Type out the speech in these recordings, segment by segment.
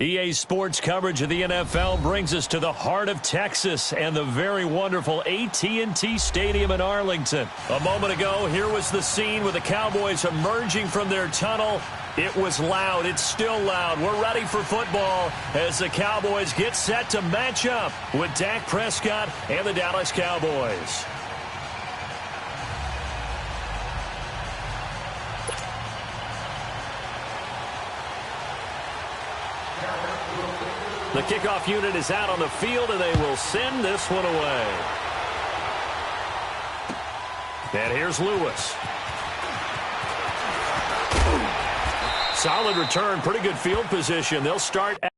EA Sports coverage of the NFL brings us to the heart of Texas and the very wonderful AT&T Stadium in Arlington. A moment ago, here was the scene with the Cowboys emerging from their tunnel. It was loud. It's still loud. We're ready for football as the Cowboys get set to match up with Dak Prescott and the Dallas Cowboys. The kickoff unit is out on the field, and they will send this one away. And here's Lewis. Solid return, pretty good field position. They'll start at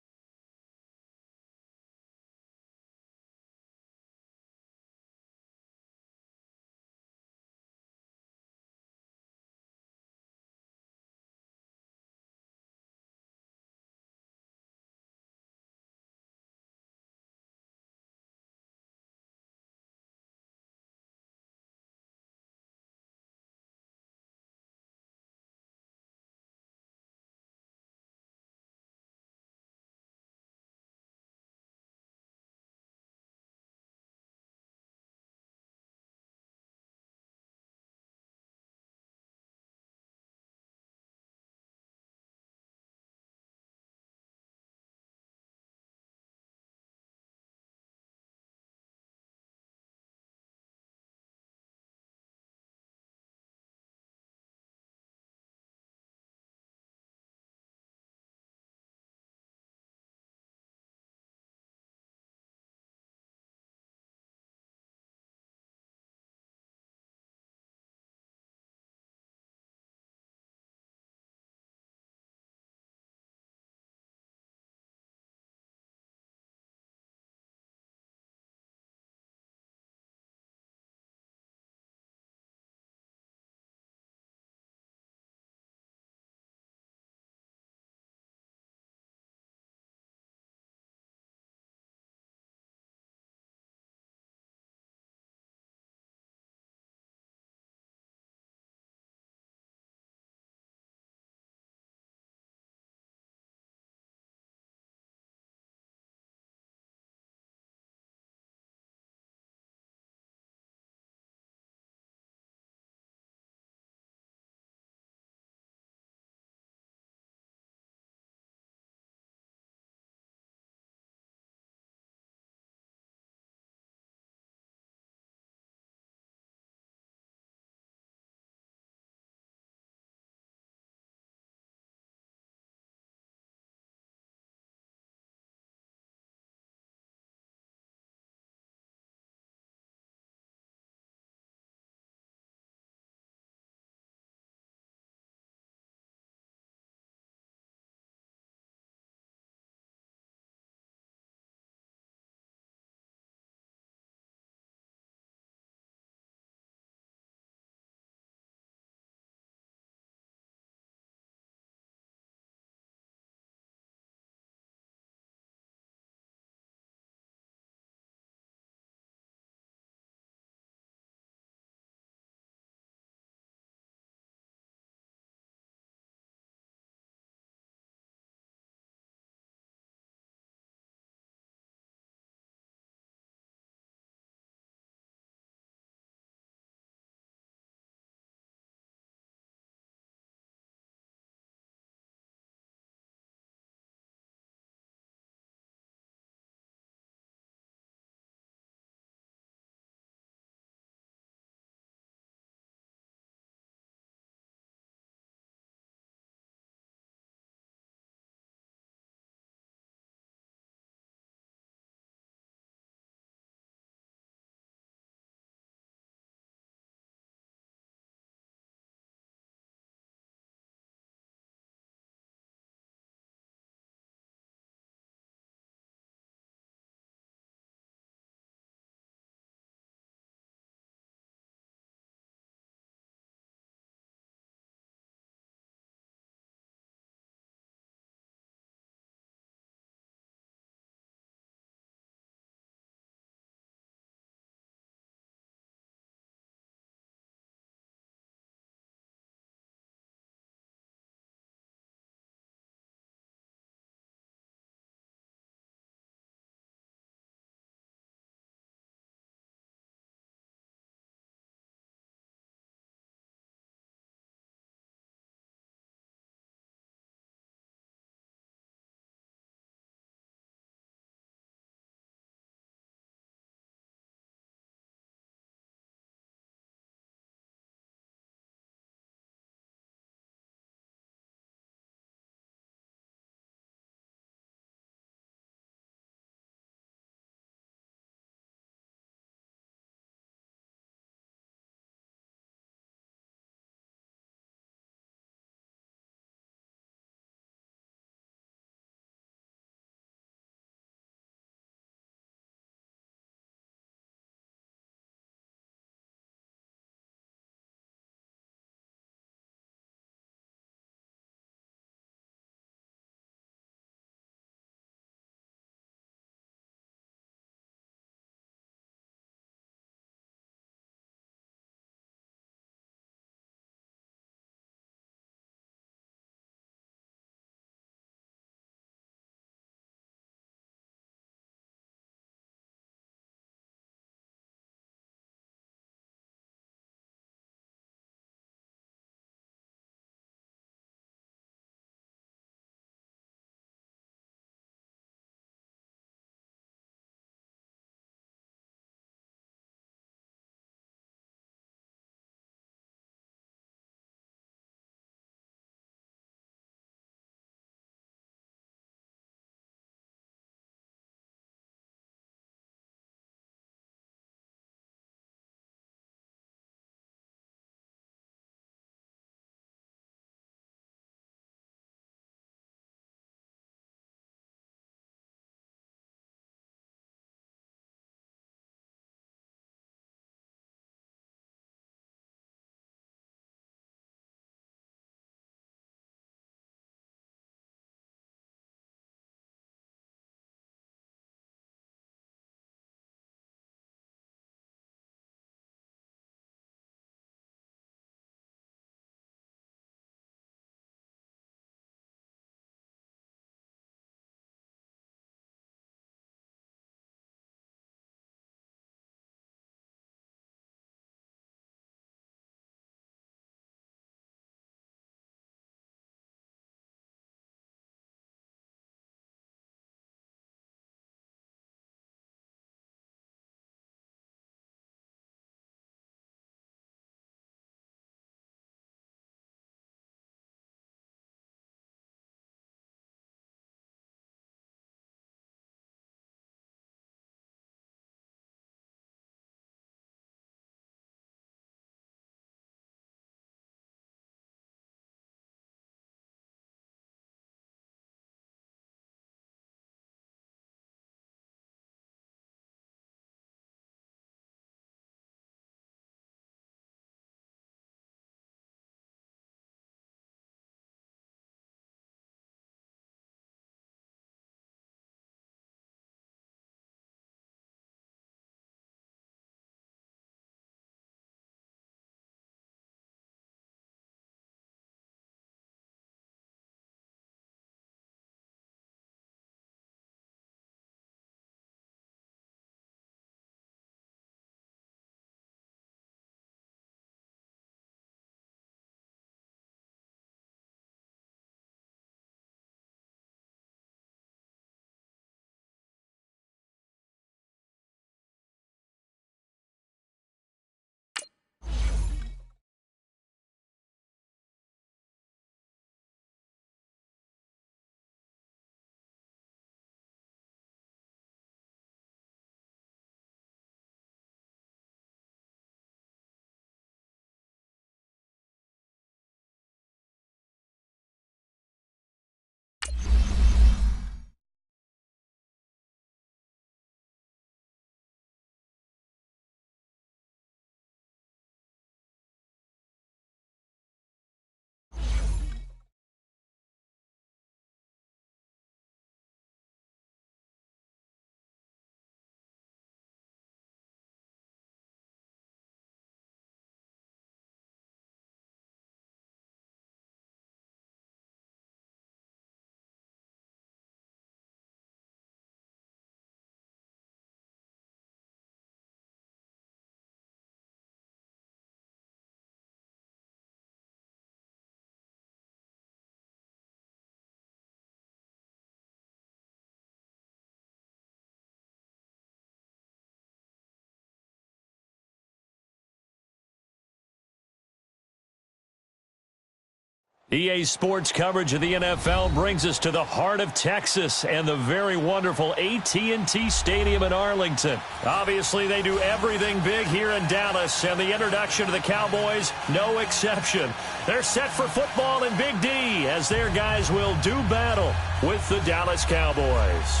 EA Sports coverage of the NFL brings us to the heart of Texas and the very wonderful AT&T Stadium in Arlington. Obviously, they do everything big here in Dallas, and the introduction to the Cowboys, no exception. They're set for football in Big D as their guys will do battle with the Dallas Cowboys.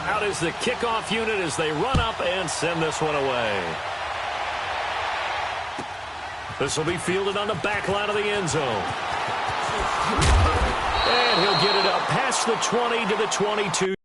Out is the kickoff unit as they run up and send this one away. This will be fielded on the back line of the end zone. And he'll get it up past the 20 to the 22.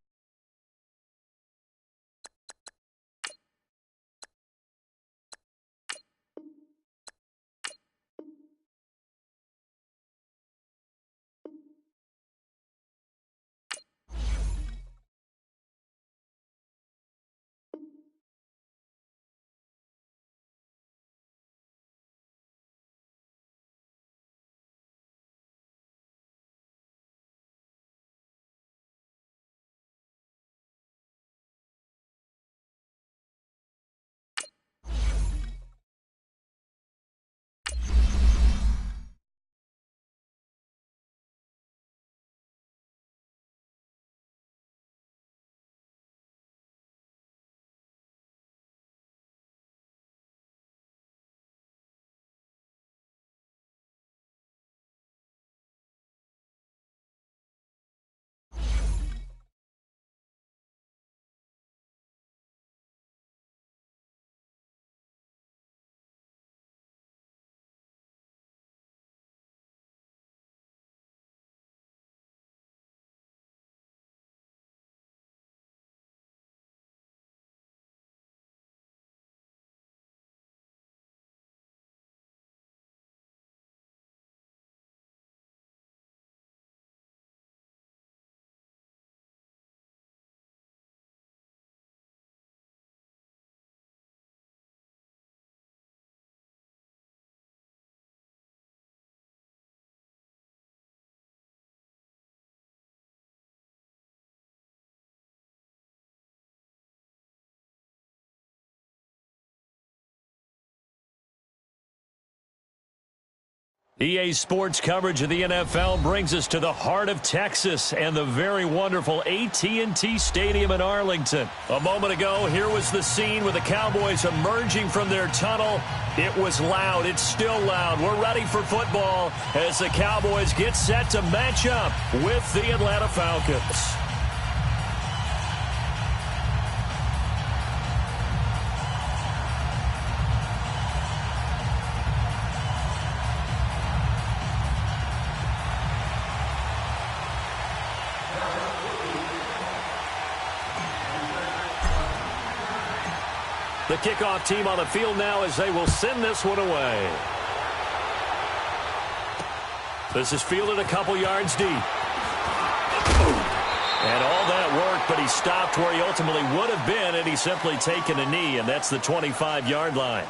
EA Sports coverage of the NFL brings us to the heart of Texas and the very wonderful AT&T Stadium in Arlington. A moment ago, here was the scene with the Cowboys emerging from their tunnel. It was loud. It's still loud. We're ready for football as the Cowboys get set to match up with the Atlanta Falcons. The kickoff team on the field now as they will send this one away. This is fielded a couple yards deep. And all that work, but he stopped where he ultimately would have been had he simply taken a knee, and that's the 25-yard line.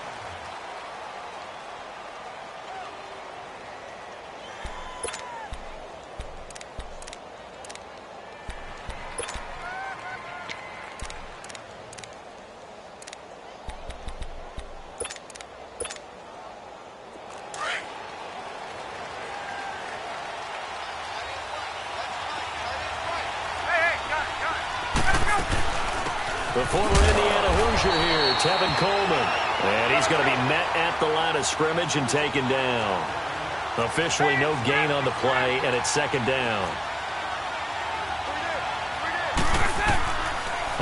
The former Indiana Hoosier here, Tevin Coleman. And he's going to be met at the line of scrimmage and taken down. Officially no gain on the play, and it's second down.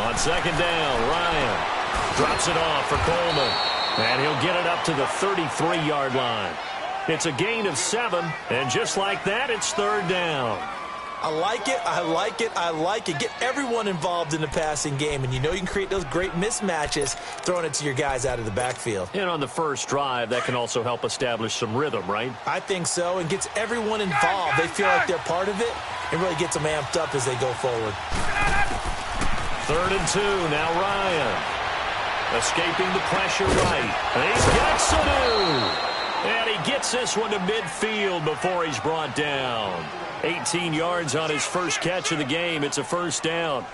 On second down, Ryan drops it off for Coleman. And he'll get it up to the 33-yard line. It's a gain of 7, and just like that, it's third down. I like it, I like it, I like it. Get everyone involved in the passing game, and you know you can create those great mismatches throwing it to your guys out of the backfield. And on the first drive, that can also help establish some rhythm, right? I think so, and gets everyone involved. They feel like they're part of it, and really gets them amped up as they go forward. 3rd and 2, now Ryan. Escaping the pressure right. And he's got Sanu. And he gets this one to midfield before he's brought down. 18 yards on his first catch of the game. It's a first down.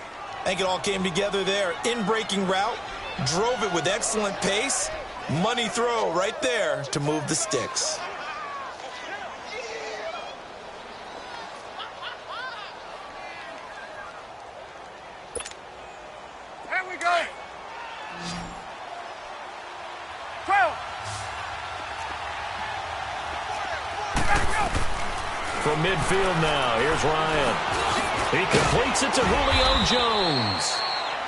I think it all came together there. In-breaking route, drove it with excellent pace. Money throw right there to move the sticks. Here we go. 12. From midfield now, here's Ryan. He completes it to Julio Jones.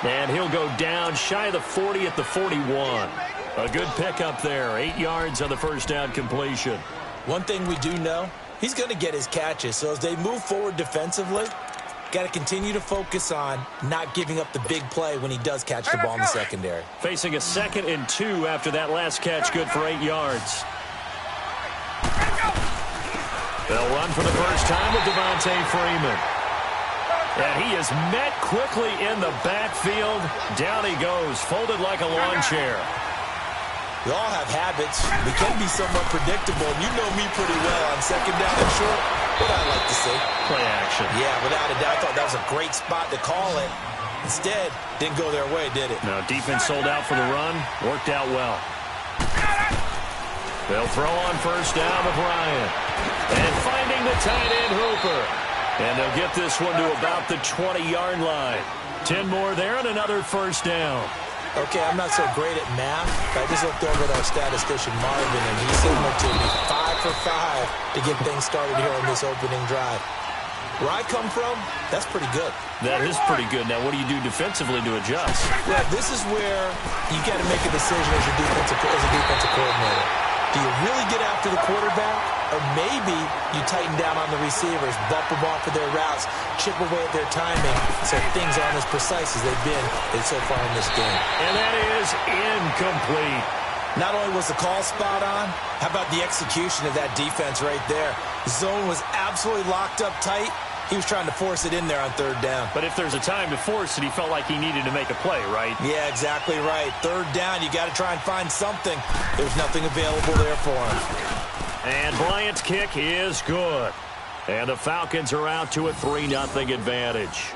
And he'll go down shy of the 40 at the 41. A good pickup there. 8 yards on the first down completion. One thing we do know, he's going to get his catches. So as they move forward defensively, got to continue to focus on not giving up the big play when he does catch the ball in the secondary. Facing a 2nd and 2 after that last catch, good for 8 yards. They'll run for the first time with Devontae Freeman. And he is met quickly in the backfield. Down he goes, folded like a lawn chair. We all have habits. We can be somewhat predictable. And you know me pretty well on 2nd down and short. What I like to see. Play action. Yeah, without a doubt. I thought that was a great spot to call it. Instead, didn't go their way, did it? No, defense sold out for the run. Worked out well. They'll throw on first down with Ryan. And finding the tight end Hooper. And they'll get this one to about the 20-yard line. 10 more there and another first down. Okay, I'm not so great at math. I just looked over at our statistician, Marvin, and he signaled to me 5 for 5 to get things started here on this opening drive. Where I come from, that's pretty good. That is pretty good. Now, what do you do defensively to adjust? Well, this is where you got to make a decision as a defensive coordinator. Do you really get after the quarterback, or maybe you tighten down on the receivers, bump them off of their routes, chip away at their timing so things aren't as precise as they've been so far in this game? And that is incomplete. Not only was the call spot on, how about the execution of that defense right there? Zone was absolutely locked up tight. He was trying to force it in there on 3rd down. But if there's a time to force it, he felt like he needed to make a play, right? Yeah, exactly right. 3rd down, you got to try and find something. There's nothing available there for him. And Bryant's kick is good. And the Falcons are out to a 3-0 advantage.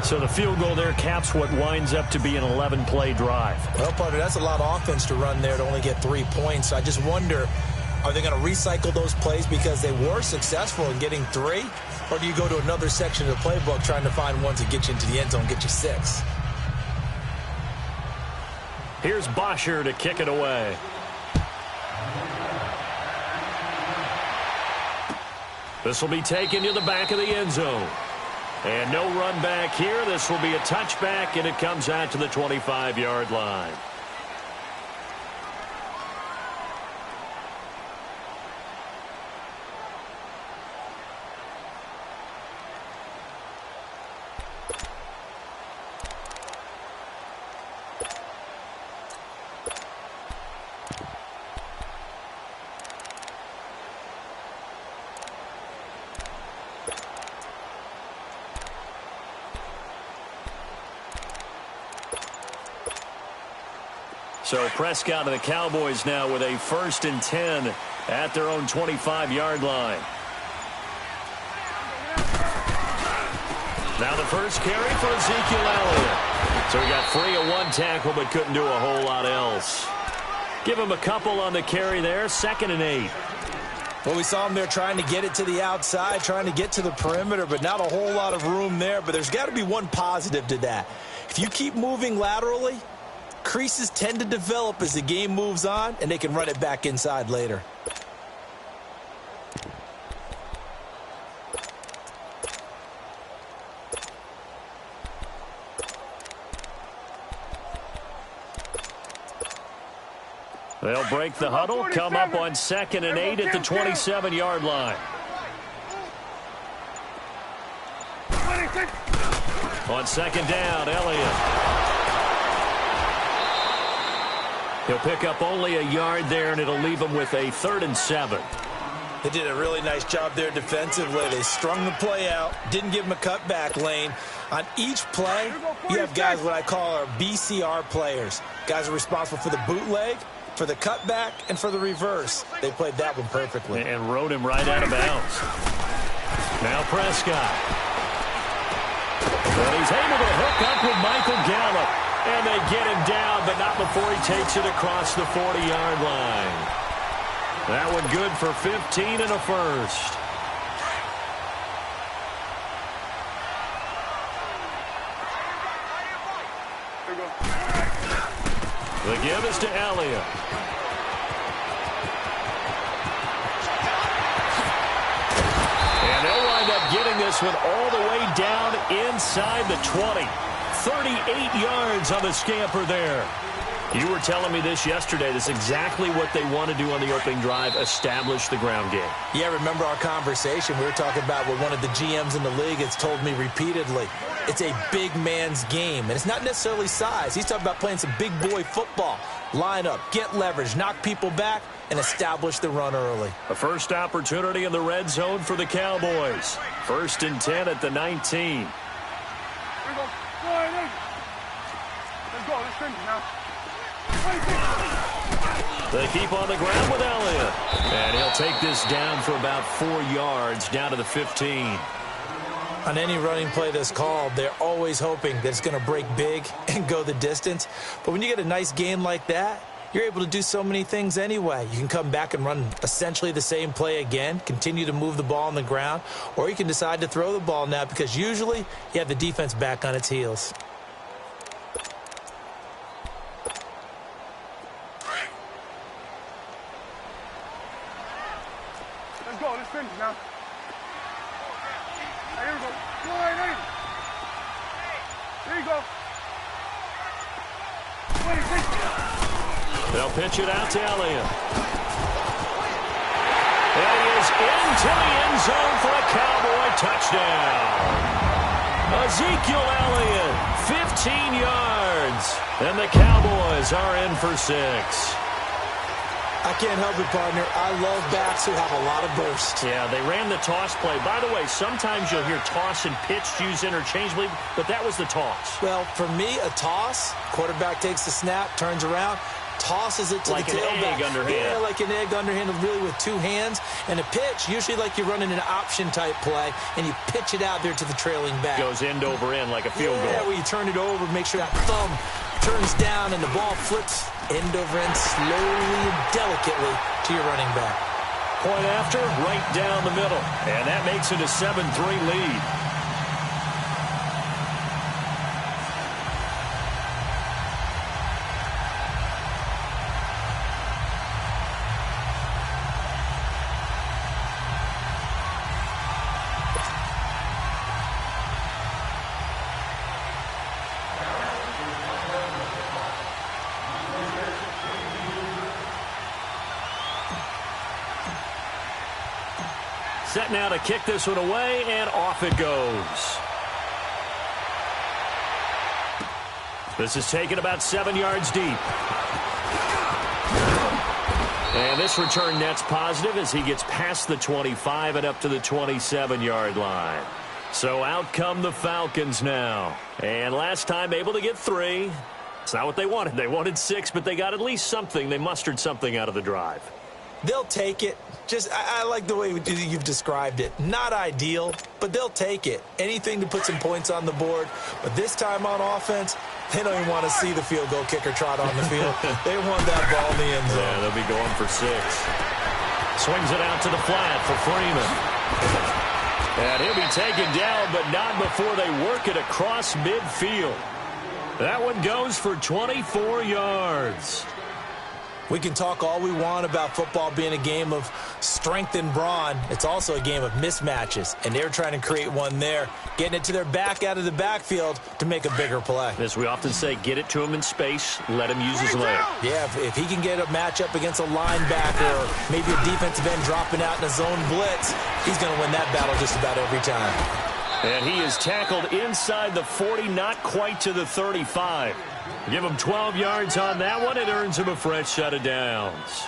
So the field goal there caps what winds up to be an 11-play drive. Well, partner, that's a lot of offense to run there to only get 3 points. I just wonder, are they going to recycle those plays because they were successful in getting 3? Or do you go to another section of the playbook trying to find ones that get you into the end zone, get you 6? Here's Bosher to kick it away. This will be taken to the back of the end zone. And no run back here. This will be a touchback, and it comes out to the 25-yard line. So Prescott and the Cowboys now with a 1st and 10 at their own 25-yard line. Now the first carry for Ezekiel Elliott. So he got free of 1 tackle but couldn't do a whole lot else. Give him a couple on the carry there. 2nd and 8. Well, we saw him there trying to get it to the outside, trying to get to the perimeter, but not a whole lot of room there. But there's got to be one positive to that. If you keep moving laterally, creases tend to develop as the game moves on, and they can run it back inside later. They'll break the huddle, come up on 2nd and 8 at the 27-yard line. On 2nd down, Elliott. He'll pick up only a yard there, and it'll leave him with a 3rd and 7. They did a really nice job there defensively. They strung the play out, didn't give him a cutback lane. On each play, you have guys what I call our BCR players. Guys are responsible for the bootleg, for the cutback, and for the reverse. They played that one perfectly. And rode him right out of bounds. Now Prescott. But he's able to hook up with Michael Gallup. And they get him down, but not before he takes it across the 40-yard line. That one good for 15 and a first. The give is to Elliott. And they'll wind up getting this one all the way down inside the 20. 38 yards on the scamper there. You were telling me this yesterday. This is exactly what they want to do on the opening drive, establish the ground game. Yeah, remember our conversation? We were talking about what one of the GMs in the league has told me repeatedly. It's a big man's game, and it's not necessarily size. He's talking about playing some big boy football. Line up, get leverage, knock people back, and establish the run early. A first opportunity in the red zone for the Cowboys. 1st and 10 at the 19. They keep on the ground with Elliott. And he'll take this down for about 4 yards, down to the 15. On any running play that's called, they're always hoping that it's going to break big and go the distance. But when you get a nice game like that, you're able to do so many things anyway. You can come back and run essentially the same play again, continue to move the ball on the ground, or you can decide to throw the ball now because usually you have the defense back on its heels. Let's go. Let's finish now. Here we go. There you go. They'll pitch it out to Elliott. And he is into the end zone for a Cowboy touchdown. Ezekiel Elliott, 15 yards. And the Cowboys are in for 6. I can't help it, partner. I love backs who have a lot of burst. Yeah, they ran the toss play. By the way, sometimes you'll hear toss and pitch used interchangeably, but that was the toss. Well, for me, a toss, quarterback takes the snap, turns around, tosses it to like the tailback. Like an egg underhand. Yeah, like an egg underhand, really with 2 hands. And a pitch, usually like you're running an option-type play, and you pitch it out there to the trailing back. Goes end over end like a field goal. Yeah, where you turn it over, make sure that thumb turns down, and the ball flips end over end slowly and delicately to your running back. Point after, right down the middle. And that makes it a 7-3 lead. Set now to kick this one away, and off it goes. This is taken about 7 yards deep. And this return net's positive as he gets past the 25 and up to the 27-yard line. So out come the Falcons now. And last time able to get 3. It's not what they wanted. They wanted 6, but they got at least something. They mustered something out of the drive. They'll take it. I like the way you've described it. Not ideal, but they'll take it. Anything to put some points on the board. But this time on offense, they don't even want to see the field goal kicker trot on the field. They want that ball in the end zone. Yeah, they'll be going for 6. Swings it out to the flat for Freeman. And he'll be taken down, but not before they work it across midfield. That one goes for 24 yards. We can talk all we want about football being a game of strength and brawn. It's also a game of mismatches, and they're trying to create one there, getting it to their back out of the backfield to make a bigger play. As we often say, get it to him in space, let him use his leg. Yeah, if he can get a matchup against a linebacker or maybe a defensive end dropping out in a zone blitz, he's going to win that battle just about every time. And he is tackled inside the 40, not quite to the 35. Give him 12 yards on that one. It earns him a fresh set of downs.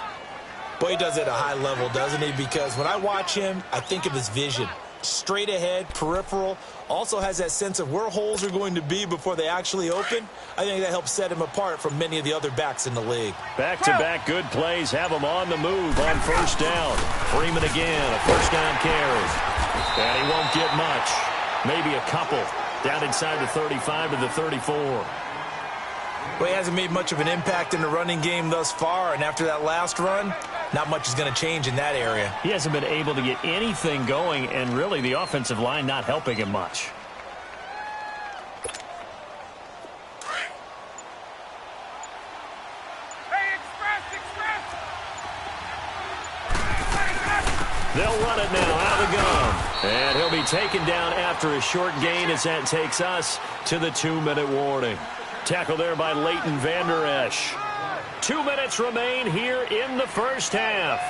Boy, he does it at a high level, doesn't he? Because when I watch him, I think of his vision. straight ahead, peripheral, also has that sense of where holes are going to be before they actually open. I think that helps set him apart from many of the other backs in the league. Back-to-back good plays have him on the move on first down. Freeman again, a first down carry. And he won't get much. Maybe a couple. Down inside the 35 to the 34. Well, he hasn't made much of an impact in the running game thus far, and after that last run, not much is going to change in that area. He hasn't been able to get anything going, and really the offensive line not helping him much. They'll run it now out of the gun. And he'll be taken down after a short gain as that takes us to the 2-minute warning. Tackle there by Leighton Vander Esch. 2 minutes remain here in the first half.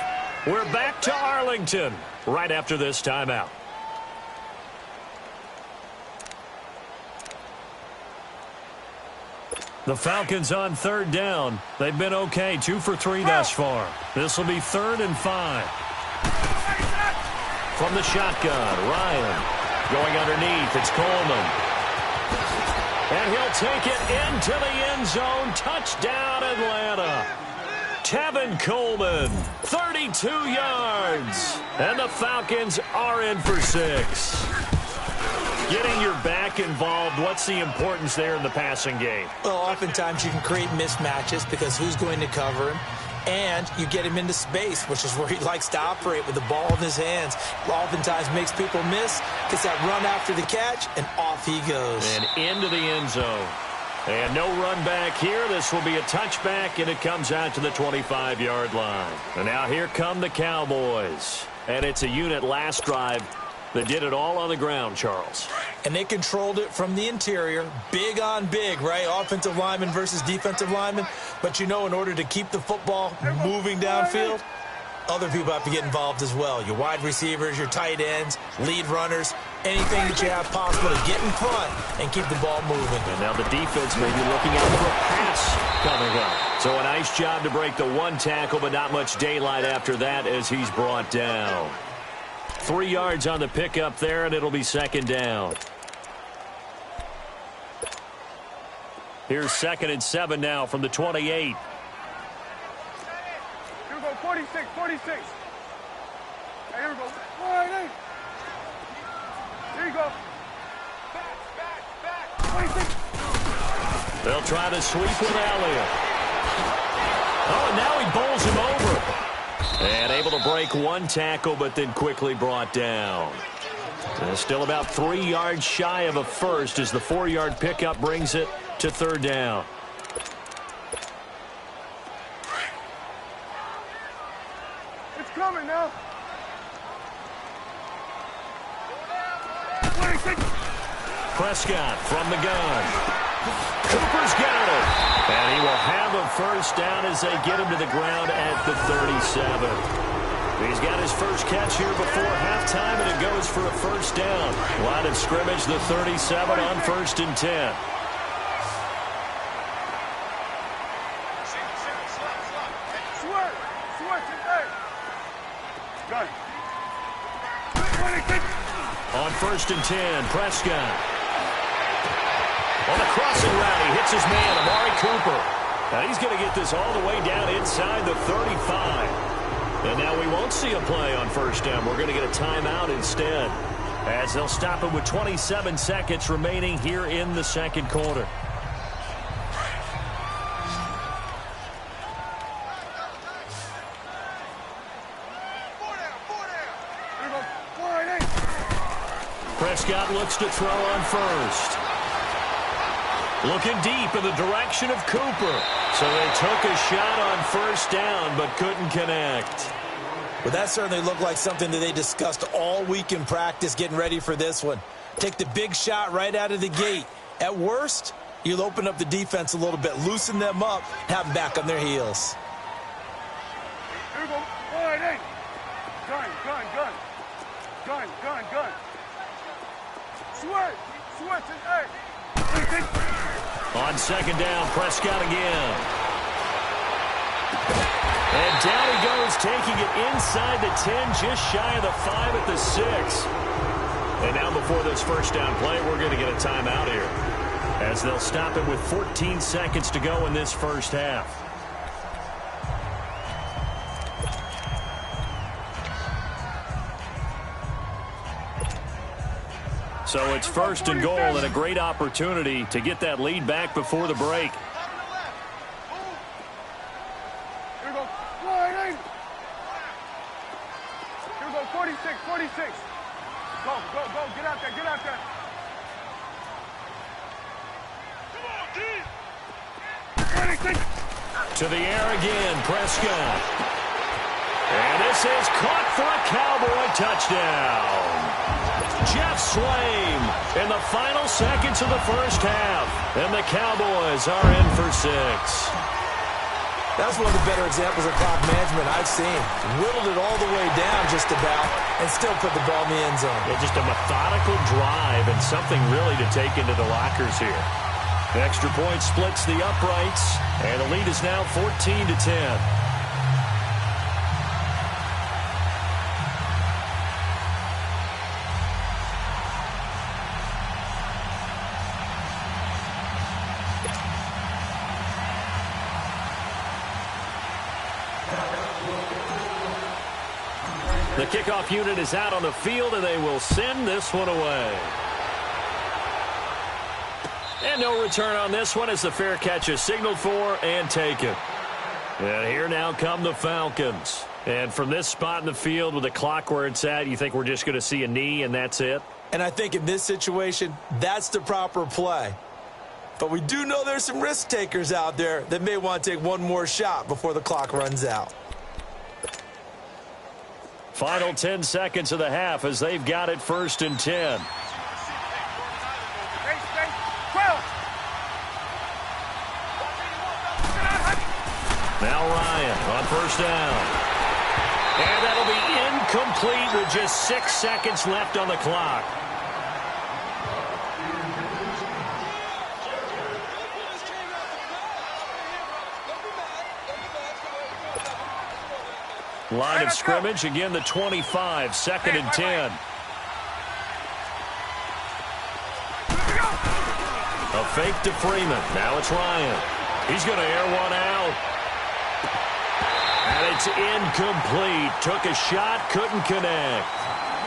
We're back to Arlington right after this timeout. The Falcons on third down. They've been okay, 2 for 3 thus far. This will be 3rd and 5. From the shotgun, Ryan going underneath. It's Coleman. And he'll take it into the end zone. Touchdown, Atlanta. Tevin Coleman, 32 yards. And the Falcons are in for 6. Getting your back involved, what's the importance there in the passing game? Well, oftentimes you can create mismatches because who's going to cover him? And you get him into space, which is where he likes to operate with the ball in his hands. Oftentimes makes people miss, gets that run after the catch, and off he goes. And into the end zone. And no run back here. This will be a touchback, and it comes out to the 25-yard line. And now here come the Cowboys. And it's a unit last drive that did it all on the ground, Charles. And they controlled it from the interior. Big on big, right? Offensive lineman versus defensive lineman. But you know, in order to keep the football moving downfield, other people have to get involved as well. Your wide receivers, your tight ends, lead runners, anything that you have possible to get in front and keep the ball moving. And now the defense may be looking out for a pass coming up. So a nice job to break the one tackle, but not much daylight after that as he's brought down. 3 yards on the pickup there, and it'll be 2nd down. Here's 2nd and 7 now from the 28. Here we go, 46, 46. Hey, here we go. 48. Here you go. Back. 26. They'll try to sweep with Elliott. Oh, and now he bowls him over. And able to break one tackle, but then quickly brought down. And still about 3 yards shy of a first as the 4-yard pickup brings it to 3rd down. It's coming now. 26. Prescott from the gun. Cooper's got it. And he will have a first down as they get him to the ground at the 37. He's got his first catch here before halftime, and it goes for a first down. Line of scrimmage, the 37 on 1st and 10. On 1st and 10, Prescott. On the crossing route, he hits his man, Amari Cooper. Now he's going to get this all the way down inside the 35. And now we won't see a play on 1st down. We're going to get a timeout instead, as they'll stop him with 27 seconds remaining here in the 2nd quarter. Prescott looks to throw on 1st. Looking deep in the direction of Cooper. So they took a shot on 1st down, but couldn't connect. Well, that certainly looked like something that they discussed all week in practice getting ready for this one. Take the big shot right out of the gate. At worst, you'll open up the defense a little bit, loosen them up, have them back on their heels. Here we go. 48. Gun. Switch it, hey. On 2nd down, Prescott again. And down he goes, taking it inside the 10, just shy of the 5 at the 6. And now before this first down play, we're going to get a timeout here, as they'll stop it with 14 seconds to go in this first half. So it's first and goal and a great opportunity to get that lead back before the break. Here we go. Here we go. 46. Go. Get out there. To the air again, Prescott. And this is caught for a Cowboy touchdown. Jeff Swaim in the final seconds of the first half. And the Cowboys are in for 6. That's one of the better examples of clock management I've seen. Whittled it all the way down just about and still put the ball in the end zone. Yeah, just a methodical drive and something really to take into the lockers here. The extra point splits the uprights, and the lead is now 14-10. The kickoff unit is out on the field, and they will send this one away. And no return on this one as the fair catch is signaled for and taken. And here now come the Falcons. And from this spot in the field with the clock where it's at, you think we're just going to see a knee and that's it? And I think in this situation, that's the proper play. But we do know there's some risk takers out there that may want to take one more shot before the clock runs out. Final 10 seconds of the half as they've got it 1st and 10. Now Ryan on 1st down. And that'll be incomplete with just 6 seconds left on the clock. Line of scrimmage, again the 25, 2nd and 10. A fake to Freeman. Now it's Ryan. He's going to air one out. And it's incomplete. Took a shot, couldn't connect.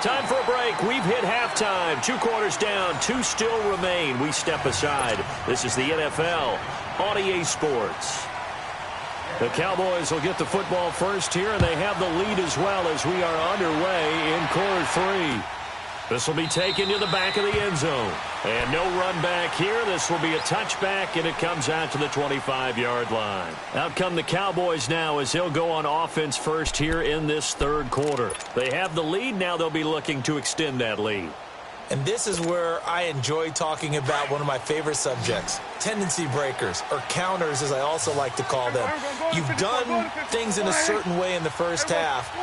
Time for a break. We've hit halftime. 2 quarters down, 2 still remain. We step aside. This is the NFL on EA Sports. The Cowboys will get the football first here, and they have the lead as well as we are underway in quarter 3. This will be taken to the back of the end zone. And no run back here. This will be a touchback, and it comes out to the 25-yard line. Out come the Cowboys now as they'll go on offense first here in this 3rd quarter. They have the lead. Now they'll be looking to extend that lead. And this is where I enjoy talking about one of my favorite subjects, tendency breakers, or counters as I also like to call them. You've done things in a certain way in the first half,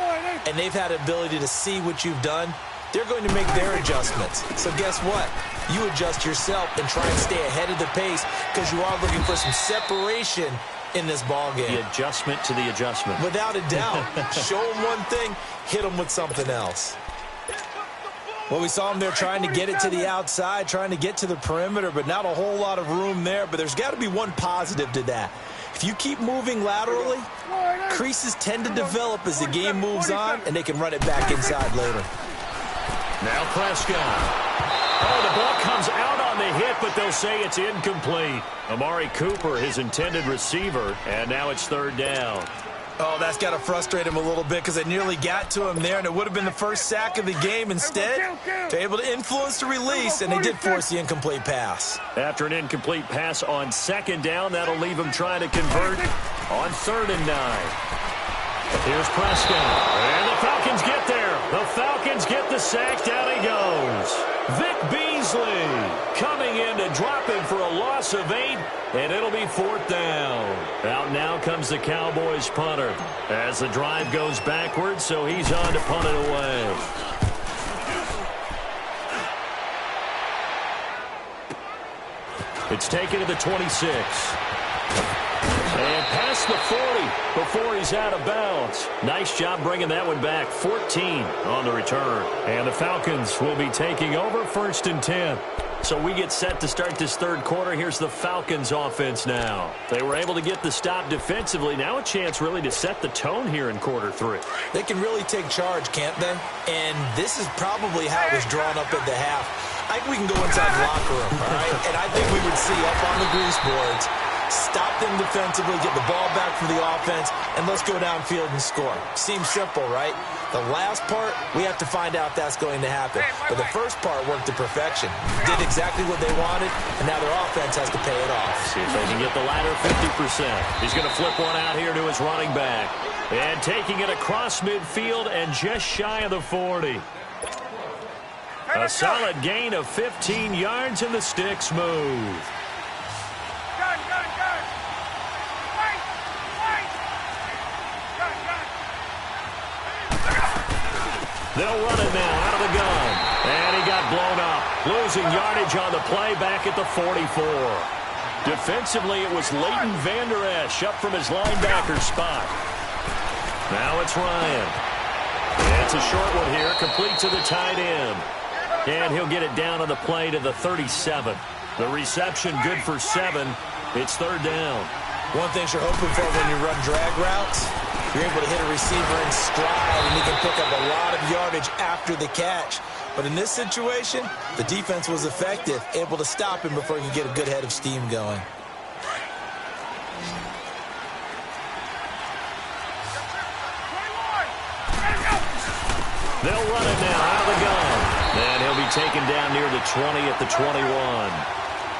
and they've had the ability to see what you've done. They're going to make their adjustments. So guess what? You adjust yourself and try and stay ahead of the pace because you are looking for some separation in this ball game. The adjustment to the adjustment. Without a doubt. Show them one thing, hit them with something else. Well, we saw them there trying to get it to the outside, trying to get to the perimeter, but not a whole lot of room there. But there's got to be one positive to that. If you keep moving laterally, creases tend to develop as the game moves on, and they can run it back inside later. Now Prescott. Oh, the ball comes out on the hit, but they'll say it's incomplete. Amari Cooper, his intended receiver, and now it's 3rd down. Oh, that's got to frustrate him a little bit because they nearly got to him there, and it would have been the first sack of the game. Instead, they're able to influence the release, and they did force the incomplete pass. After an incomplete pass on 2nd down, that'll leave him trying to convert on 3rd and 9. Here's Prescott, and the Falcons get there. The Falcons get the sack. Down he goes. Vic Beasley coming in to drop him for a loss of 8, and it'll be 4th down. Out now comes the Cowboys punter as the drive goes backwards, so he's on to punt it away. It's taken to the 26. And past the 40 before he's out of bounds. Nice job bringing that one back. 14 on the return. And the Falcons will be taking over 1st and 10. So we get set to start this third quarter. Here's the Falcons offense now. They were able to get the stop defensively. Now a chance really to set the tone here in quarter 3. They can really take charge, can't they? And this is probably how it was drawn up at the half. I think we can go inside the locker room, all right? And I think we would see up on the grease boards, stop them defensively, get the ball back from the offense, and let's go downfield and score. Seems simple, right? The last part, we have to find out if that's going to happen. But the first part worked to perfection. Did exactly what they wanted, and now their offense has to pay it off. See if they can get the latter 50%. He's going to flip one out here to his running back. And taking it across midfield and just shy of the 40. A solid gain of 15 yards, and the sticks move. They'll run it now out of the gun. And he got blown up. Losing yardage on the play back at the 44. Defensively, it was Leighton Vander Esch up from his linebacker spot. Now it's Ryan. It's a short one here, complete to the tight end. And he'll get it down on the play to the 37. The reception good for 7. It's 3rd down. One thing you're hoping for when you run drag routes, you're able to hit a receiver in stride, and he can pick up a lot of yardage after the catch. But in this situation, the defense was effective, able to stop him before he could get a good head of steam going. They'll run it now out of the gun. And he'll be taken down near the 20 at the 21.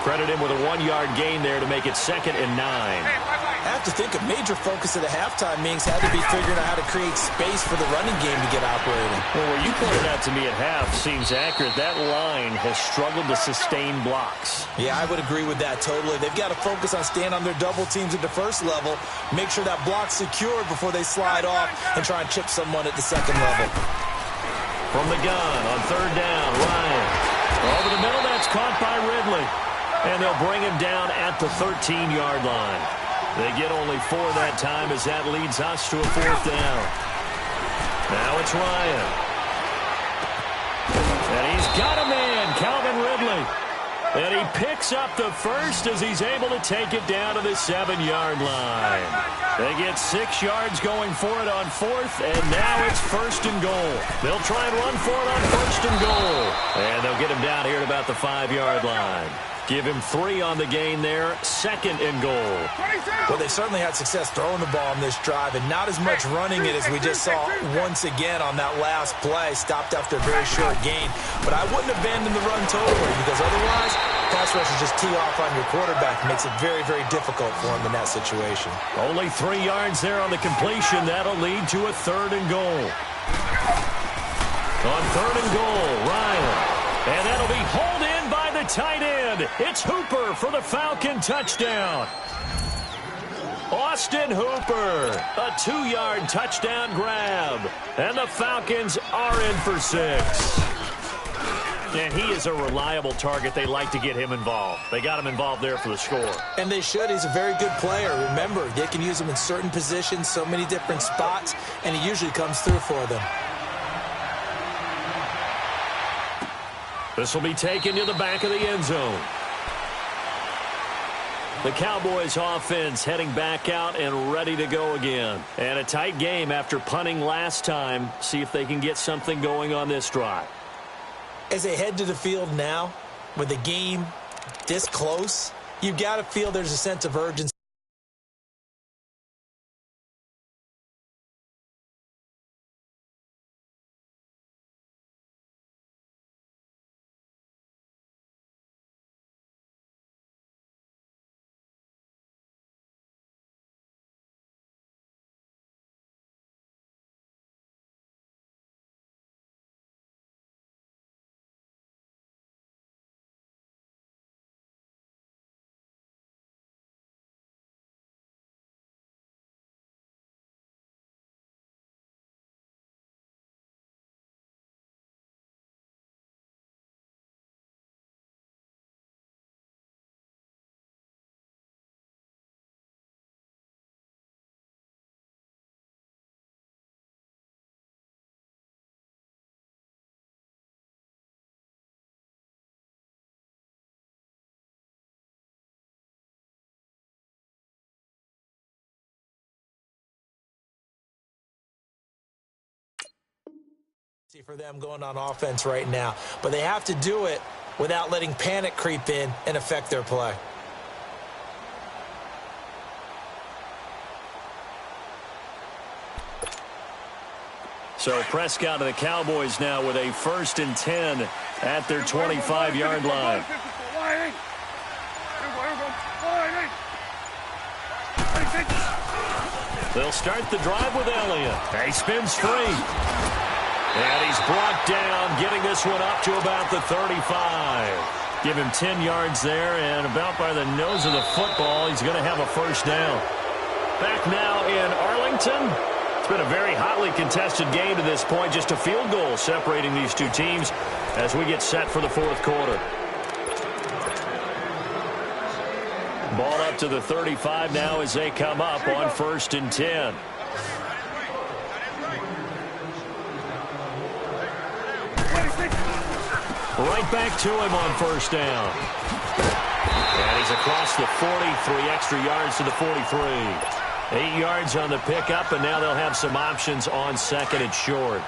Credit him with a 1-yard gain there to make it 2nd and 9. I have to think a major focus of the halftime meetings had to be figuring out how to create space for the running game to get operating. Well, what you pointed out to me at half seems accurate. That line has struggled to sustain blocks. Yeah, I would agree with that totally. They've got to focus on staying on their double teams at the first level, make sure that block's secured before they slide off and try and chip someone at the second level. From the gun on 3rd down, Ryan. Over the middle, that's caught by Ridley. And they'll bring him down at the 13-yard line. They get only 4 that time as that leads us to a 4th down. Now it's Ryan. And he's got a man, Calvin Ridley. And he picks up the first as he's able to take it down to the 7-yard line. They get 6 yards going for it on 4th, and now it's 1st and goal. They'll try and run for it on 1st and goal. And they'll get him down here at about the 5-yard line. Give him 3 on the gain there, 2nd and goal. Well, they certainly had success throwing the ball on this drive, and not as much running it as we just saw once again on that last play. Stopped after a very short gain. But I wouldn't abandon the run totally, because otherwise, pass rushers just tee off on your quarterback. It makes it very, very difficult for him in that situation. Only 3 yards there on the completion. That'll lead to a 3rd and goal. On 3rd and goal, Ryan. And that'll be hauled in by the tight end. It's Hooper for the Falcon touchdown. Austin Hooper, a 2-yard touchdown grab. And the Falcons are in for 6. And he is a reliable target. They like to get him involved. They got him involved there for the score. And they should. He's a very good player. Remember, they can use him in certain positions, so many different spots, and he usually comes through for them. This will be taken to the back of the end zone. The Cowboys offense heading back out and ready to go again. And a tight game after punting last time. See if they can get something going on this drive. As they head to the field now, with the game this close, you've got to feel there's a sense of urgency. For them going on offense right now, but they have to do it without letting panic creep in and affect their play. So Prescott and the Cowboys now with a 1st and 10 at their 25-yard line. They'll start the drive with Elliott. He spins free. And he's brought down, getting this one up to about the 35. Give him 10 yards there, and about by the nose of the football, he's going to have a 1st down. Back now in Arlington. It's been a very hotly contested game to this point. Just a field goal separating these two teams as we get set for the 4th quarter. Ball up to the 35 now as they come up on 1st and 10. Right back to him on 1st down. And he's across the 40, 3 extra yards to the 43. 8 yards on the pickup, and now they'll have some options on 2nd and short.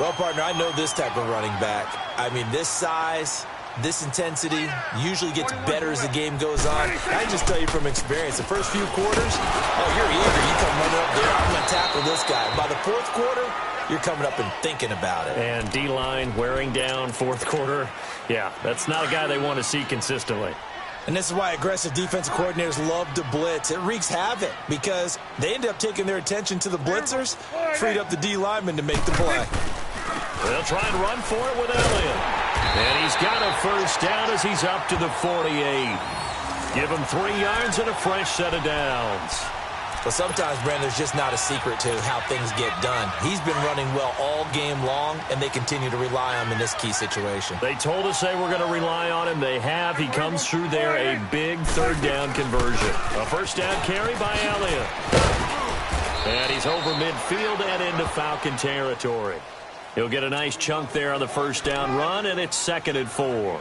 Well, partner, I know this type of running back. I mean, this size, this intensity usually gets better as the game goes on. I can just tell you from experience, the first few quarters, oh, you're eager. You come running up there, I'm going to tackle this guy. By the 4th quarter, you're coming up and thinking about it. And D-line wearing down 4th quarter. Yeah, that's not a guy they want to see consistently. And this is why aggressive defensive coordinators love to blitz. It wreaks havoc because they end up taking their attention to the blitzers, freed up the D lineman to make the play. They'll try and run for it with Elliott. And he's got a 1st down as he's up to the 48. Give him 3 yards and a fresh set of downs. But sometimes, Brandon, there's just not a secret to how things get done. He's been running well all game long, and they continue to rely on him in this key situation. They told us they were going to rely on him. They have. He comes through there, a big 3rd down conversion. A 1st down carry by Elliott. And he's over midfield and into Falcon territory. He'll get a nice chunk there on the 1st down run, and it's 2nd and 4.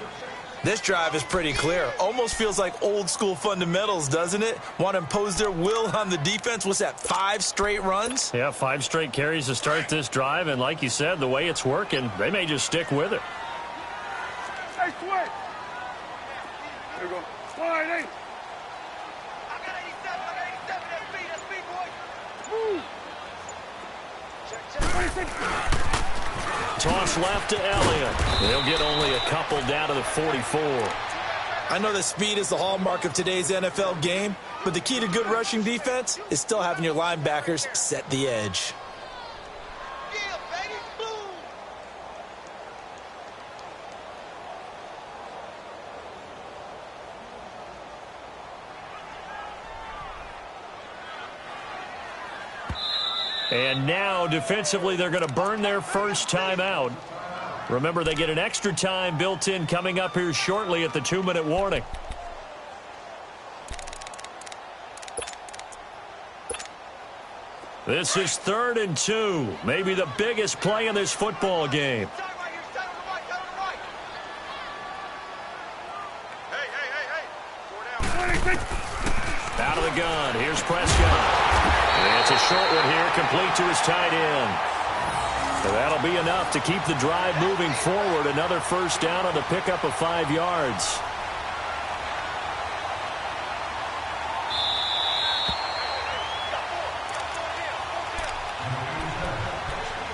This drive is pretty clear. Almost feels like old school fundamentals, doesn't it? Want to impose their will on the defense. What's that, 5 straight runs? Yeah, 5 straight carries to start this drive. And like you said, the way it's working, they may just stick with it. Hey, switch. There we go. Slide, hey. I got 87. That's speed, boy. Move. Check. Toss left to Elliott. They'll get only a couple down to the 44. I know that speed is the hallmark of today's NFL game, but the key to good rushing defense is still having your linebackers set the edge. Yeah, baby. Boom. And now, defensively, they're going to burn their 1st timeout. Remember, they get an extra time built in coming up here shortly at the 2-minute warning. This is 3rd and 2. Maybe the biggest play in this football game. Out of the gun. Here's Prescott. It's a short one here, complete to his tight end. So that'll be enough to keep the drive moving forward. Another 1st down on the pickup of 5 yards.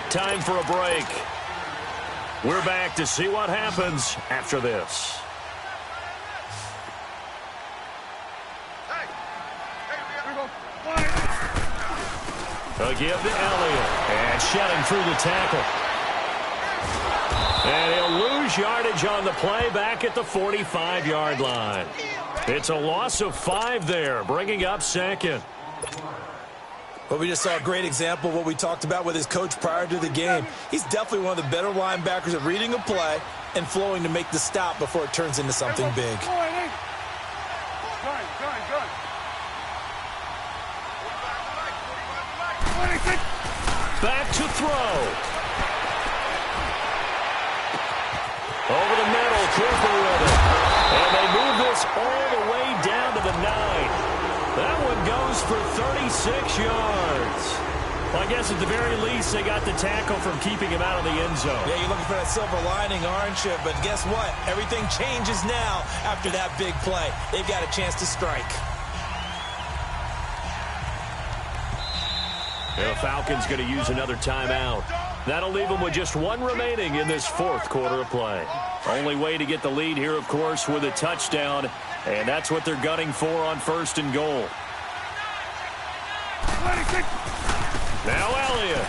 Time for a break. We're back to see what happens after this. A give to Elliott. And shedding through the tackle. And he'll lose yardage on the play back at the 45-yard line. It's a loss of 5 there, bringing up 2nd. But we just saw a great example of what we talked about with his coach prior to the game. He's definitely one of the better linebackers at reading a play and flowing to make the stop before it turns into something big. Back to throw. Over the middle, Cooper with it. And they move this all the way down to the 9. That one goes for 36 yards. Well, I guess at the very least, they got the tackle from keeping him out of the end zone. Yeah, you're looking for that silver lining, aren't you? But guess what? Everything changes now after that big play. They've got a chance to strike. The Falcons going to use another timeout. That'll leave them with just one remaining in this fourth quarter of play. Only way to get the lead here, of course, with a touchdown, and that's what they're gunning for on 1st and goal. Now Elliott.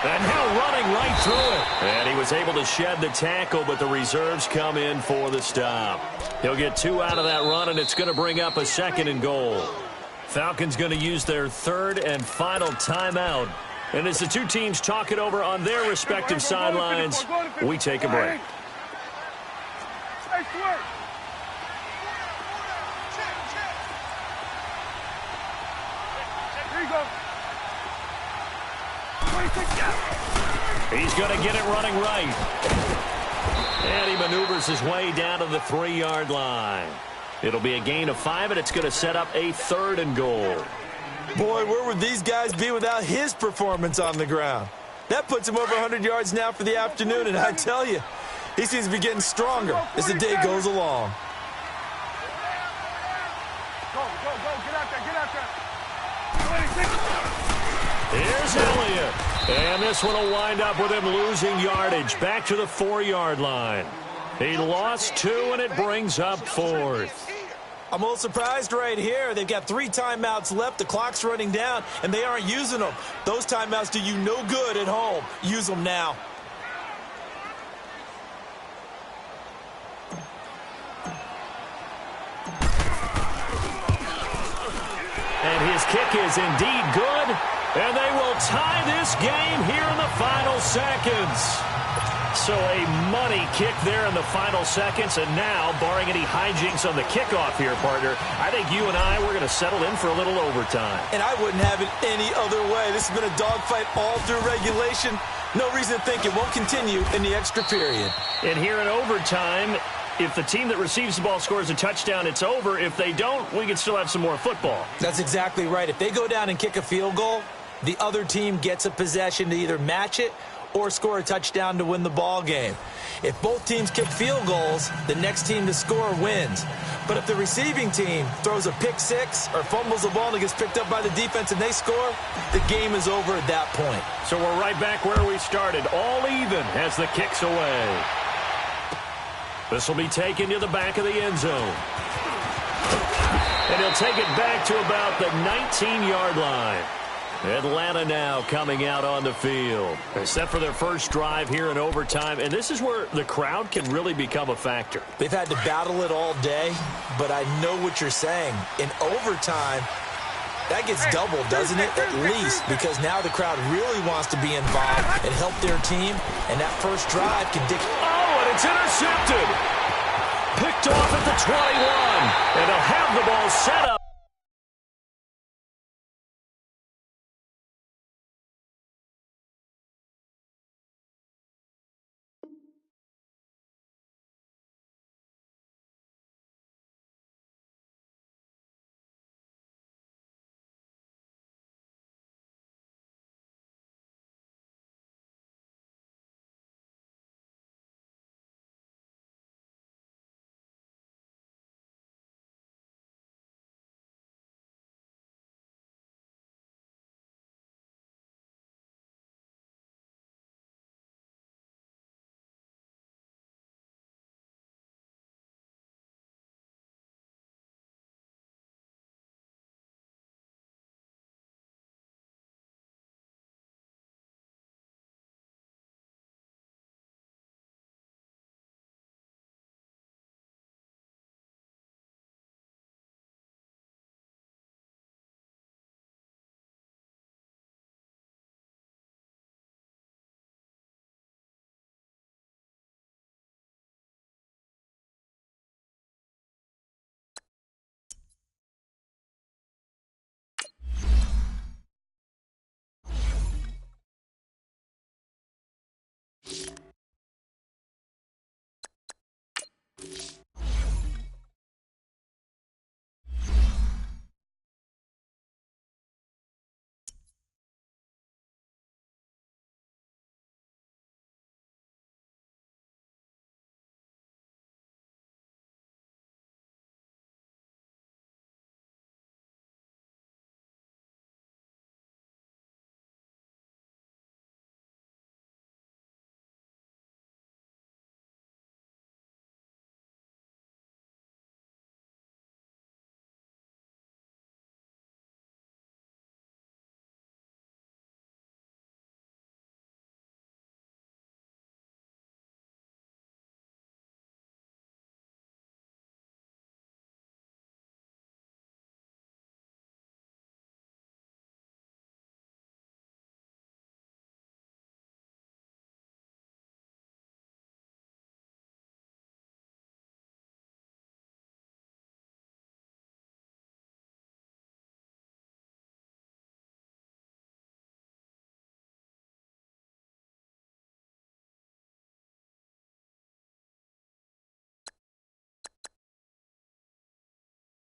And now running right through it. And he was able to shed the tackle, but the reserves come in for the stop. He'll get 2 out of that run, and it's going to bring up a 2nd and goal. Falcons going to use their 3rd and final timeout. And as the two teams talk it over on their respective sidelines, we take a break. He's going to get it running right. And he maneuvers his way down to the 3-yard line. It'll be a gain of 5, and it's going to set up a 3rd and goal. Boy, where would these guys be without his performance on the ground? That puts him over 100 yards now for the afternoon, and I tell you, he seems to be getting stronger as the day goes along. Go, get out there. Here's Elliott. And this one will wind up with him losing yardage back to the 4-yard line. He lost 2, and it brings up 4th. I'm a little surprised right here. They've got 3 timeouts left. The clock's running down, and they aren't using them. Those timeouts do you no good at home. Use them now. And his kick is indeed good, and they will tie this game here in the final seconds. So a money kick there in the final seconds, and now, barring any hijinks on the kickoff here, partner, I think you and I, we're going to settle in for a little overtime. And I wouldn't have it any other way. This has been a dogfight all through regulation. No reason to think it won't continue in the extra period. And here in overtime, if the team that receives the ball scores a touchdown, it's over. If they don't, we can still have some more football. That's exactly right. If they go down and kick a field goal, the other team gets a possession to either match it or score a touchdown to win the ball game. If both teams kick field goals, the next team to score wins. But if the receiving team throws a pick 6 or fumbles the ball and it gets picked up by the defense and they score, the game is over at that point. So we're right back where we started, all even as the kick's away. This will be taken to the back of the end zone. And he'll take it back to about the 19-yard line. Atlanta now coming out on the field. They're set for their first drive here in overtime, and this is where the crowd can really become a factor. They've had to battle it all day, but I know what you're saying. In overtime, that gets doubled, doesn't it? At least, because now the crowd really wants to be involved and help their team, and that first drive can dictate. Oh, and it's intercepted. Picked off at the 21, and they'll have the ball set up.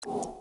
you.